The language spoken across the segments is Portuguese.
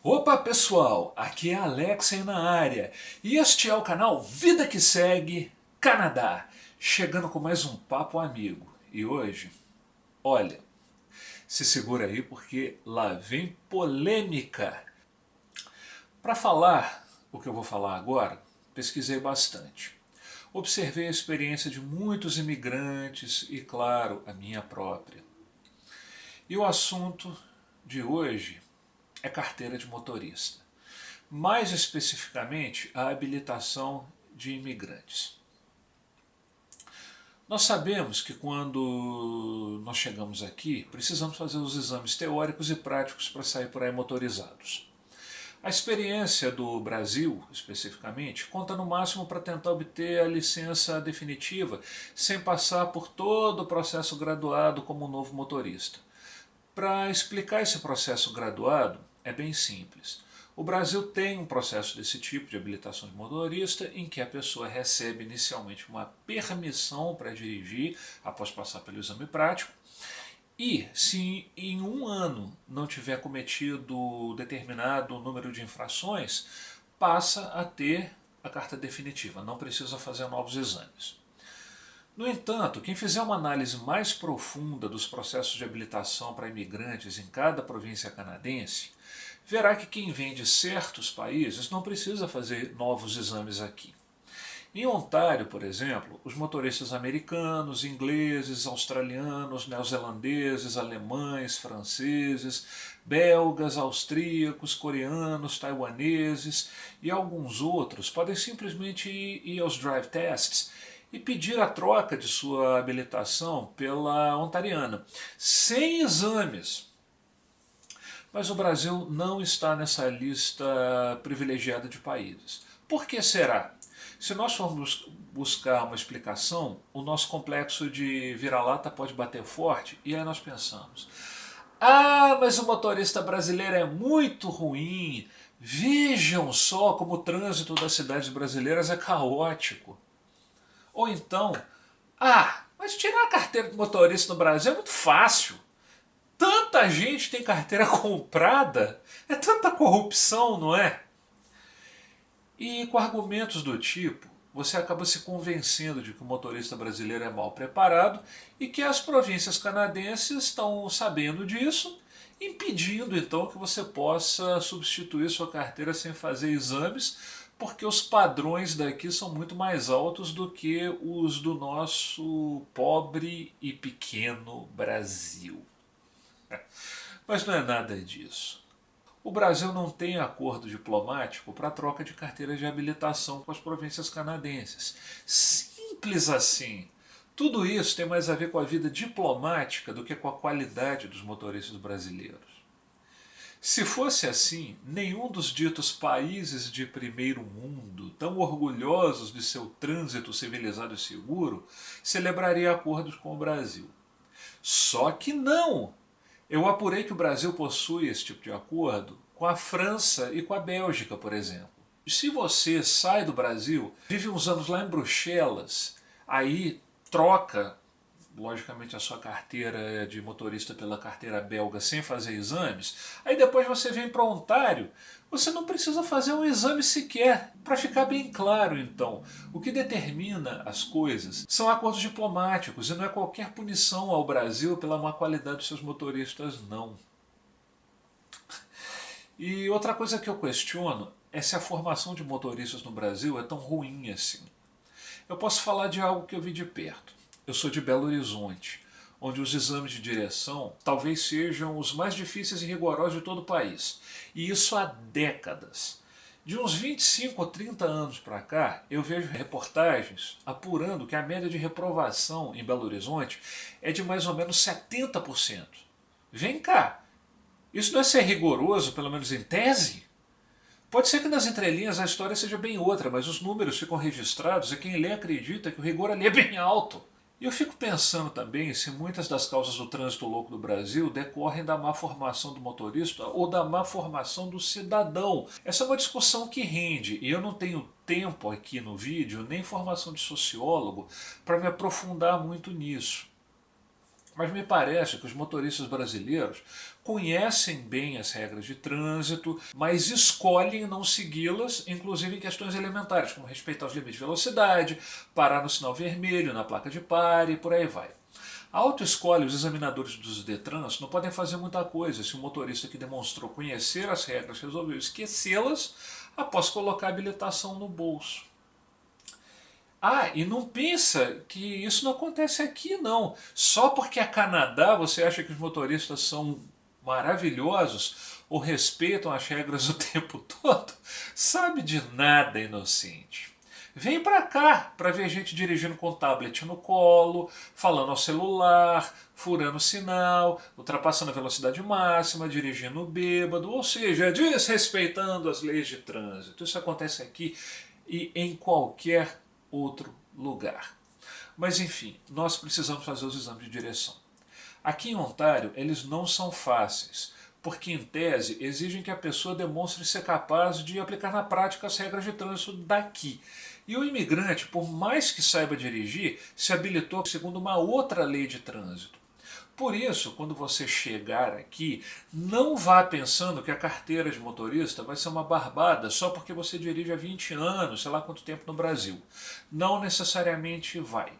Opa pessoal, aqui é Alexei na área e este é o canal Vida que Segue Canadá, chegando com mais um papo amigo. E hoje, olha, se segura aí porque lá vem polêmica. Para falar o que eu vou falar agora, pesquisei bastante. Observei a experiência de muitos imigrantes e, claro, a minha própria. E o assunto de hoje é carteira de motorista. Mais especificamente, a habilitação de imigrantes. Nós sabemos que quando nós chegamos aqui, precisamos fazer os exames teóricos e práticos para sair por aí motorizados. A experiência do Brasil, especificamente, conta no máximo para tentar obter a licença definitiva sem passar por todo o processo graduado como um novo motorista. Para explicar esse processo graduado, é bem simples. O Brasil tem um processo desse tipo de habilitação de motorista em que a pessoa recebe inicialmente uma permissão para dirigir após passar pelo exame prático e se em um ano não tiver cometido determinado número de infrações, passa a ter a carta definitiva, não precisa fazer novos exames. No entanto, quem fizer uma análise mais profunda dos processos de habilitação para imigrantes em cada província canadense, verá que quem vem de certos países não precisa fazer novos exames aqui. Em Ontário, por exemplo, os motoristas americanos, ingleses, australianos, neozelandeses, alemães, franceses, belgas, austríacos, coreanos, taiwaneses e alguns outros podem simplesmente ir aos drive tests e pedir a troca de sua habilitação pela ontariana, sem exames. Mas o Brasil não está nessa lista privilegiada de países. Por que será? Se nós formos buscar uma explicação, o nosso complexo de vira-lata pode bater forte e aí nós pensamos: ah, mas o motorista brasileiro é muito ruim, vejam só como o trânsito das cidades brasileiras é caótico. Ou então, ah, mas tirar a carteira de motorista no Brasil é muito fácil. Tanta gente tem carteira comprada, é tanta corrupção, não é? E com argumentos do tipo, você acaba se convencendo de que o motorista brasileiro é mal preparado e que as províncias canadenses estão sabendo disso, impedindo então que você possa substituir sua carteira sem fazer exames, porque os padrões daqui são muito mais altos do que os do nosso pobre e pequeno Brasil. Mas não é nada disso. O Brasil não tem acordo diplomático para troca de carteira de habilitação com as províncias canadenses. Simples assim. Tudo isso tem mais a ver com a vida diplomática do que com a qualidade dos motoristas brasileiros. Se fosse assim, nenhum dos ditos países de primeiro mundo, tão orgulhosos de seu trânsito civilizado e seguro, celebraria acordos com o Brasil. Só que não! Eu apurei que o Brasil possui esse tipo de acordo com a França e com a Bélgica, por exemplo. Se você sai do Brasil, vive uns anos lá em Bruxelas, aí troca, logicamente, a sua carteira de motorista pela carteira belga sem fazer exames, aí depois você vem para Ontário, você não precisa fazer um exame sequer. Para ficar bem claro, então, o que determina as coisas são acordos diplomáticos e não é qualquer punição ao Brasil pela má qualidade dos seus motoristas, não. E outra coisa que eu questiono é se a formação de motoristas no Brasil é tão ruim assim. Eu posso falar de algo que eu vi de perto. Eu sou de Belo Horizonte, onde os exames de direção talvez sejam os mais difíceis e rigorosos de todo o país. E isso há décadas. De uns 25 ou 30 anos para cá, eu vejo reportagens apurando que a média de reprovação em Belo Horizonte é de mais ou menos 70%. Vem cá, isso não é ser rigoroso, pelo menos em tese? Pode ser que nas entrelinhas a história seja bem outra, mas os números ficam registrados e quem lê acredita que o rigor ali é bem alto. E eu fico pensando também se muitas das causas do trânsito louco do Brasil decorrem da má formação do motorista ou da má formação do cidadão. Essa é uma discussão que rende, e eu não tenho tempo aqui no vídeo, nem formação de sociólogo, para me aprofundar muito nisso. Mas me parece que os motoristas brasileiros conhecem bem as regras de trânsito, mas escolhem não segui-las, inclusive em questões elementares, como respeitar os limites de velocidade, parar no sinal vermelho, na placa de pare e por aí vai. A autoescola e os examinadores dos Detrans não podem fazer muita coisa se o motorista que demonstrou conhecer as regras resolveu esquecê-las após colocar a habilitação no bolso. Ah, e não pensa que isso não acontece aqui não. Só porque é Canadá você acha que os motoristas são maravilhosos ou respeitam as regras o tempo todo? Sabe de nada, inocente. Vem pra cá para ver gente dirigindo com tablet no colo, falando ao celular, furando sinal, ultrapassando a velocidade máxima, dirigindo bêbado, ou seja, desrespeitando as leis de trânsito. Isso acontece aqui e em qualquer outro lugar. Mas enfim, nós precisamos fazer os exames de direção. Aqui em Ontário, eles não são fáceis, porque em tese exigem que a pessoa demonstre ser capaz de aplicar na prática as regras de trânsito daqui. E o imigrante, por mais que saiba dirigir, se habilitou segundo uma outra lei de trânsito. Por isso, quando você chegar aqui, não vá pensando que a carteira de motorista vai ser uma barbada só porque você dirige há 20 anos, sei lá quanto tempo no Brasil. Não necessariamente vai.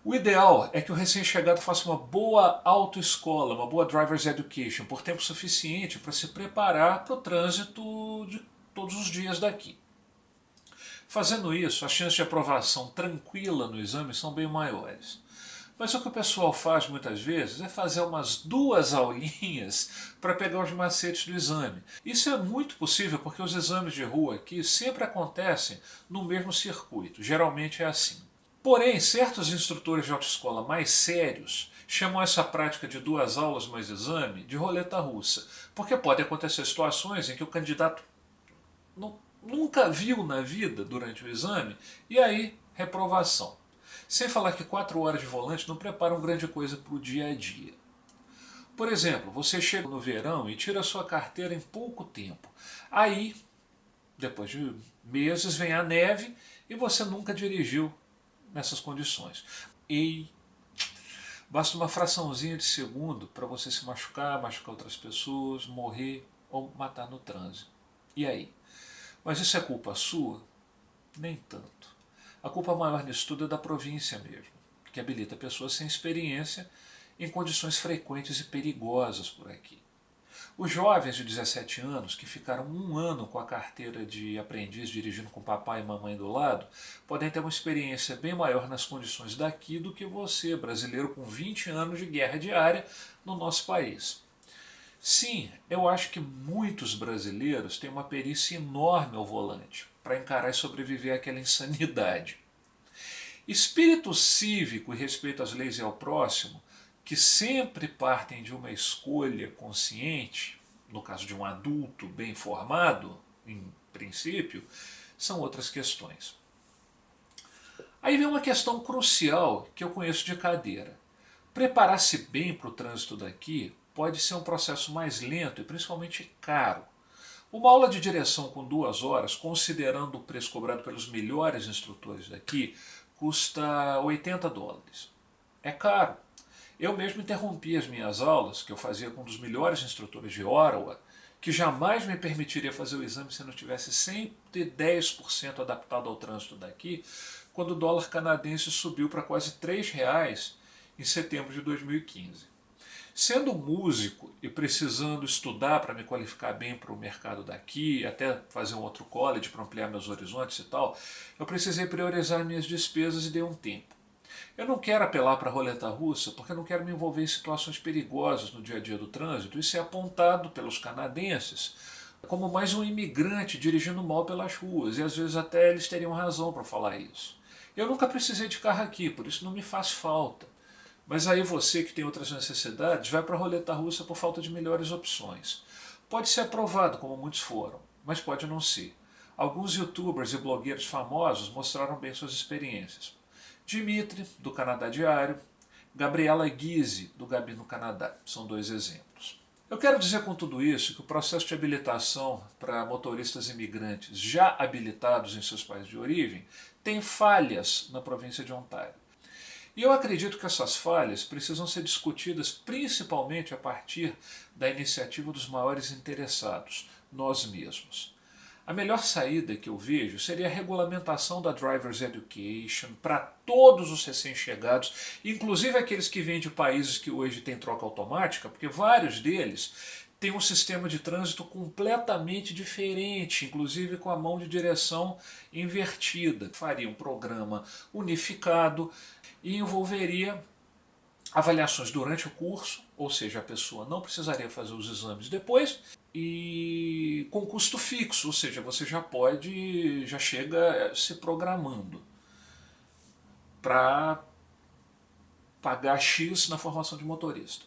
O ideal é que o recém-chegado faça uma boa autoescola, uma boa driver's education, por tempo suficiente para se preparar para o trânsito de todos os dias daqui. Fazendo isso, as chances de aprovação tranquila no exame são bem maiores. Mas o que o pessoal faz muitas vezes é fazer umas 2 aulinhas para pegar os macetes do exame. Isso é muito possível porque os exames de rua aqui sempre acontecem no mesmo circuito, geralmente é assim. Porém, certos instrutores de autoescola mais sérios chamam essa prática de 2 aulas mais exame de roleta russa, porque pode acontecer situações em que o candidato nunca viu na vida durante o exame e aí reprovação. Sem falar que 4 horas de volante não preparam grande coisa para o dia a dia. Por exemplo, você chega no verão e tira a sua carteira em pouco tempo. Aí, depois de meses, vem a neve e você nunca dirigiu nessas condições. E basta uma fraçãozinha de segundo para você se machucar, machucar outras pessoas, morrer ou matar no trânsito. E aí? Mas isso é culpa sua? Nem tanto. A culpa maior nisso tudo é da província mesmo, que habilita pessoas sem experiência em condições frequentes e perigosas por aqui. Os jovens de 17 anos que ficaram 1 ano com a carteira de aprendiz dirigindo com papai e mamãe do lado podem ter uma experiência bem maior nas condições daqui do que você, brasileiro com 20 anos de guerra diária no nosso país. Sim, eu acho que muitos brasileiros têm uma perícia enorme ao volante para encarar e sobreviver àquela insanidade. Espírito cívico e respeito às leis e ao próximo, que sempre partem de uma escolha consciente, no caso de um adulto bem formado, em princípio, são outras questões. Aí vem uma questão crucial que eu conheço de cadeira. Preparar-se bem para o trânsito daqui pode ser um processo mais lento e principalmente caro. Uma aula de direção com 2 horas, considerando o preço cobrado pelos melhores instrutores daqui, custa $80. É caro. Eu mesmo interrompi as minhas aulas, que eu fazia com um dos melhores instrutores de Ottawa, que jamais me permitiria fazer o exame se não tivesse 110% adaptado ao trânsito daqui, quando o dólar canadense subiu para quase R$3 em setembro de 2015. Sendo músico e precisando estudar para me qualificar bem para o mercado daqui, até fazer um outro college para ampliar meus horizontes e tal, eu precisei priorizar minhas despesas e dei um tempo. Eu não quero apelar para a roleta russa porque eu não quero me envolver em situações perigosas no dia a dia do trânsito e ser apontado pelos canadenses como mais um imigrante dirigindo mal pelas ruas, e às vezes até eles teriam razão para falar isso. Eu nunca precisei de carro aqui, por isso não me faz falta. Mas aí você que tem outras necessidades vai para a roleta russa por falta de melhores opções. Pode ser aprovado, como muitos foram, mas pode não ser. Alguns youtubers e blogueiros famosos mostraram bem suas experiências. Dimitri, do Canadá Diário, Gabriela Guise, do Gabi no Canadá, são 2 exemplos. Eu quero dizer com tudo isso que o processo de habilitação para motoristas imigrantes já habilitados em seus países de origem tem falhas na província de Ontário. E eu acredito que essas falhas precisam ser discutidas principalmente a partir da iniciativa dos maiores interessados, nós mesmos. A melhor saída que eu vejo seria a regulamentação da Driver's Education para todos os recém-chegados, inclusive aqueles que vêm de países que hoje têm troca automática, porque vários deles têm um sistema de trânsito completamente diferente, inclusive com a mão de direção invertida. Faria um programa unificado e envolveria avaliações durante o curso, ou seja, a pessoa não precisaria fazer os exames depois, e com custo fixo, ou seja, você já chega se programando para pagar X na formação de motorista.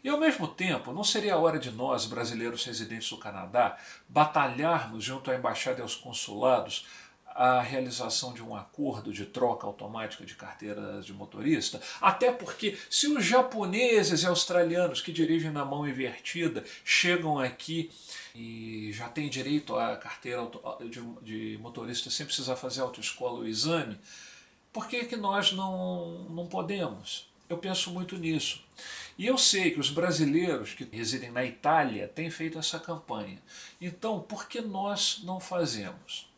E ao mesmo tempo, não seria a hora de nós, brasileiros residentes do Canadá, batalharmos junto à embaixada e aos consulados a realização de um acordo de troca automática de carteiras de motorista? Até porque se os japoneses e australianos que dirigem na mão invertida chegam aqui e já têm direito à carteira de motorista sem precisar fazer autoescola ou exame, por que nós não podemos? Eu penso muito nisso. E eu sei que os brasileiros que residem na Itália têm feito essa campanha. Então, por que nós não fazemos?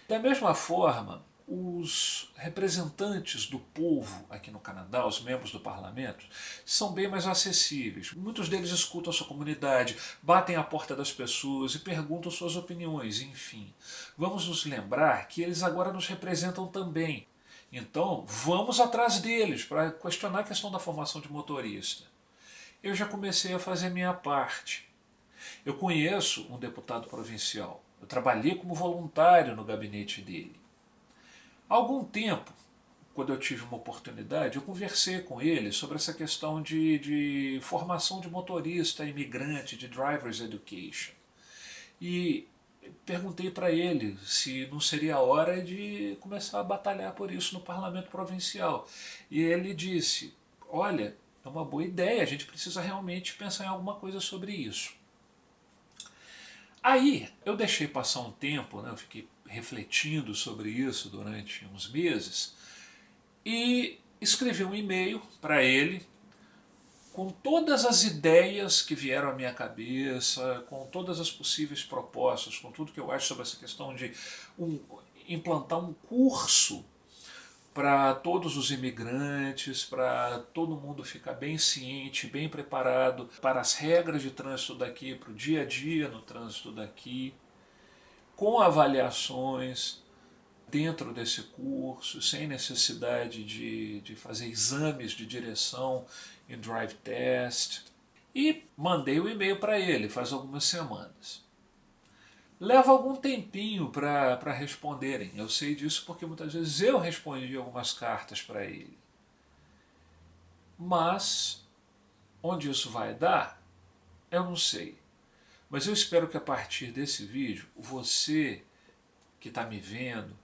Da mesma forma, os representantes do povo aqui no Canadá, os membros do parlamento, são bem mais acessíveis. Muitos deles escutam a sua comunidade, batem à porta das pessoas e perguntam suas opiniões, enfim. Vamos nos lembrar que eles agora nos representam também. Então, vamos atrás deles para questionar a questão da formação de motorista. Eu já comecei a fazer minha parte. Eu conheço um deputado provincial. Eu trabalhei como voluntário no gabinete dele. Há algum tempo, quando eu tive uma oportunidade, eu conversei com ele sobre essa questão de formação de motorista, imigrante, de Driver's Education. E perguntei para ele se não seria a hora de começar a batalhar por isso no parlamento provincial. E ele disse, olha, é uma boa ideia, a gente precisa realmente pensar em alguma coisa sobre isso. Aí eu deixei passar um tempo, né, eu fiquei refletindo sobre isso durante uns meses e escrevi um e-mail para ele com todas as ideias que vieram à minha cabeça, com todas as possíveis propostas, com tudo que eu acho sobre essa questão de implantar um curso para todos os imigrantes, para todo mundo ficar bem ciente, bem preparado para as regras de trânsito daqui, para o dia a dia no trânsito daqui, com avaliações dentro desse curso, sem necessidade de fazer exames de direção em drive test. E mandei o e-mail para ele faz algumas semanas. Leva algum tempinho para responderem. Eu sei disso porque muitas vezes eu respondi algumas cartas para ele. Mas onde isso vai dar, eu não sei. Mas eu espero que a partir desse vídeo, você que está me vendo,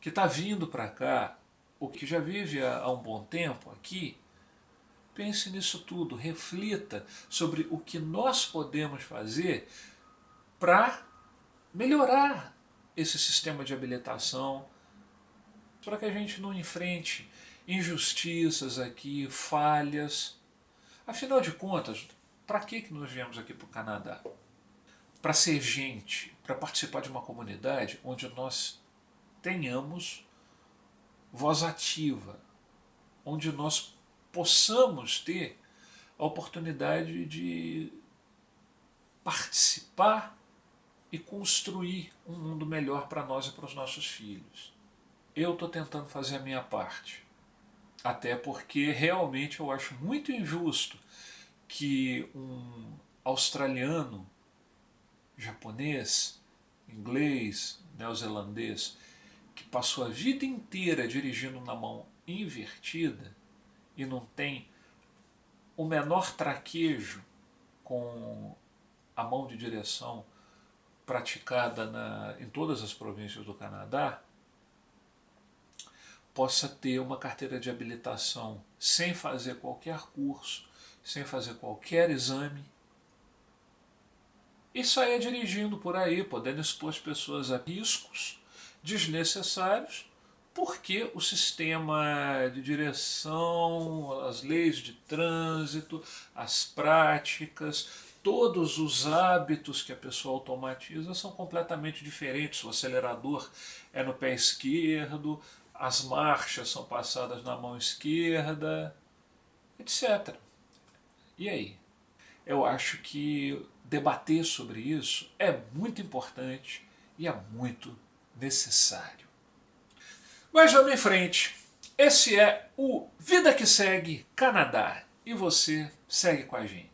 que está vindo para cá, ou que já vive há um bom tempo aqui, pense nisso tudo, reflita sobre o que nós podemos fazer para melhorar esse sistema de habilitação, para que a gente não enfrente injustiças aqui, falhas. Afinal de contas, para que nós viemos aqui para o Canadá? Para ser gente, para participar de uma comunidade onde nós tenhamos voz ativa, onde nós possamos ter a oportunidade de participar e construir um mundo melhor para nós e para os nossos filhos. Eu estou tentando fazer a minha parte, até porque realmente eu acho muito injusto que um australiano, japonês, inglês, neozelandês, que passou a vida inteira dirigindo na mão invertida e não tem o menor traquejo com a mão de direção praticada em todas as províncias do Canadá, possa ter uma carteira de habilitação sem fazer qualquer curso, sem fazer qualquer exame, e saia dirigindo por aí, podendo expor as pessoas a riscos desnecessários, Porque o sistema de direção, as leis de trânsito, as práticas, todos os hábitos que a pessoa automatiza são completamente diferentes. O acelerador é no pé esquerdo, as marchas são passadas na mão esquerda, etc. E aí? Eu acho que debater sobre isso é muito importante e é muito necessário. Mas vamos em frente. Esse é o Vida que Segue Canadá. E você segue com a gente.